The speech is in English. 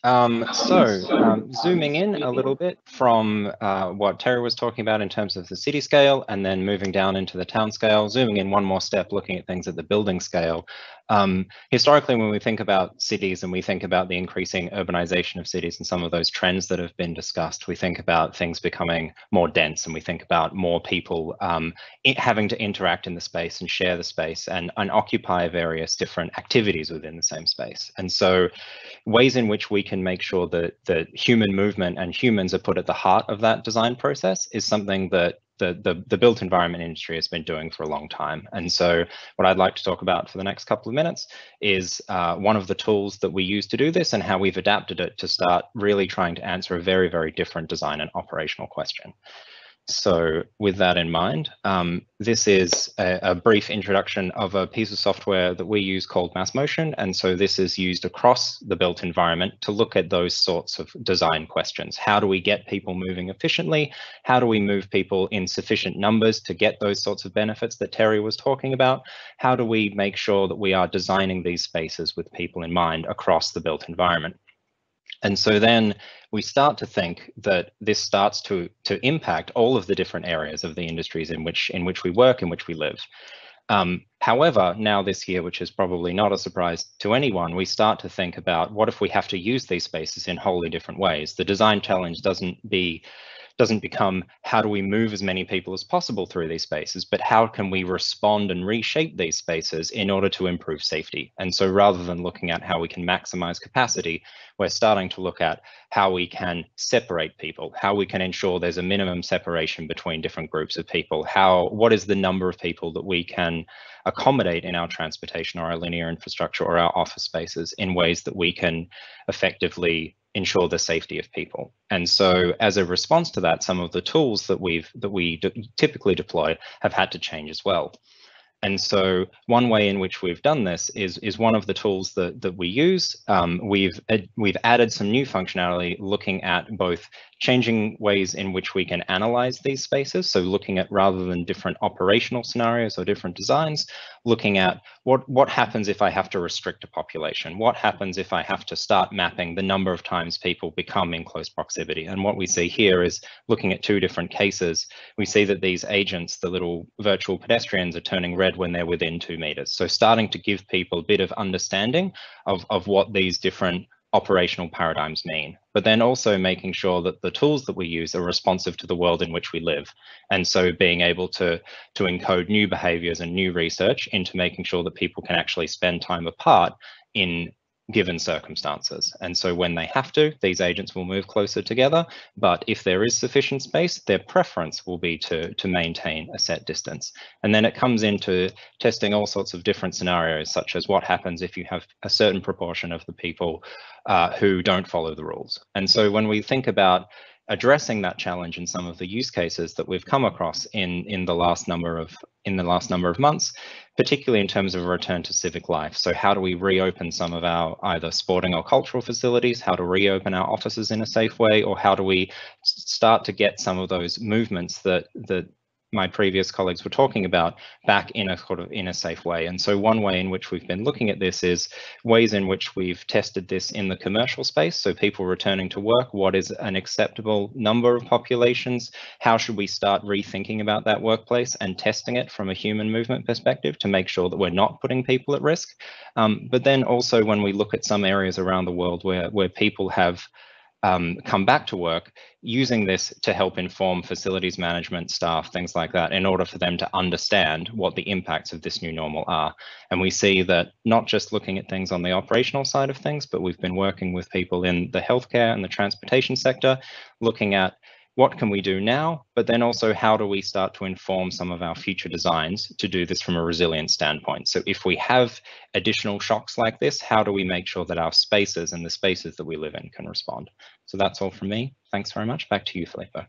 Zooming in a little bit from what Terry was talking about in terms of the city scale, and then moving down into the town scale, zooming in one more step, looking at things at the building scale. Historically, when we think about cities and we think about the increasing urbanization of cities and some of those trends that have been discussed, we think about things becoming more dense, and we think about more people having to interact in the space and share the space and occupy various different activities within the same space. And so ways in which we can make sure that human movement and humans are put at the heart of that design process is something that the built environment industry has been doing for a long time. And so what I'd like to talk about for the next couple of minutes is one of the tools that we use to do this and how we've adapted it to start really trying to answer a very, very different design and operational question. So with that in mind, this is a brief introduction of a piece of software that we use called MassMotion. And so this is used across the built environment to look at those sorts of design questions. How do we get people moving efficiently? How do we move people in sufficient numbers to get those sorts of benefits that Terry was talking about? How do we make sure that we are designing these spaces with people in mind across the built environment? And so then we start to think that this starts to impact all of the different areas of the industries in which we work, in which we live. However, now this year, which is probably not a surprise to anyone, we start to think about what if we have to use these spaces in wholly different ways. The design challenge doesn't become how do we move as many people as possible through these spaces, but how can we respond and reshape these spaces in order to improve safety? And so rather than looking at how we can maximize capacity, we're starting to look at how we can separate people, how we can ensure there's a minimum separation between different groups of people, what is the number of people that we can accommodate in our transportation or our linear infrastructure or our office spaces in ways that we can effectively ensure the safety of people. And so as a response to that, some of the tools that we typically deploy have had to change as well. And so one way in which we've done this is one of the tools that we use. We've added some new functionality looking at both changing ways in which we can analyze these spaces. So looking at, rather than different operational scenarios or different designs, looking at what happens if I have to restrict a population? What happens if I have to start mapping the number of times people become in close proximity? And what we see here is, looking at two different cases, we see that these agents, the little virtual pedestrians, are turning red when they're within 2 meters. So starting to give people a bit of understanding of what these different operational paradigms mean, but then also making sure that the tools that we use are responsive to the world in which we live. And so being able to encode new behaviors and new research into making sure that people can actually spend time apart in given circumstances. And so when they have to, these agents will move closer together, but if there is sufficient space, their preference will be to maintain a set distance. And then it comes into testing all sorts of different scenarios, such as what happens if you have a certain proportion of the people who don't follow the rules. And so when we think about addressing that challenge in some of the use cases that we've come across in the last number of months, particularly in terms of a return to civic life. So how do we reopen some of our either sporting or cultural facilities? How to reopen our offices in a safe way? Or how do we start to get some of those movements that my previous colleagues were talking about back in a safe way? And so one way in which we've been looking at this is ways in which we've tested this in the commercial space. So people returning to work, what is an acceptable number of populations? How should we start rethinking about that workplace and testing it from a human movement perspective to make sure that we're not putting people at risk? But then also when we look at some areas around the world where people have come back to work, using this to help inform facilities management staff, things like that, in order for them to understand what the impacts of this new normal are. And we see that not just looking at things on the operational side of things, but we've been working with people in the healthcare and the transportation sector, looking at what can we do now, but then also how do we start to inform some of our future designs to do this from a resilient standpoint? So if we have additional shocks like this, how do we make sure that our spaces and the spaces that we live in can respond? So that's all from me. Thanks very much. Back to you, Filippo.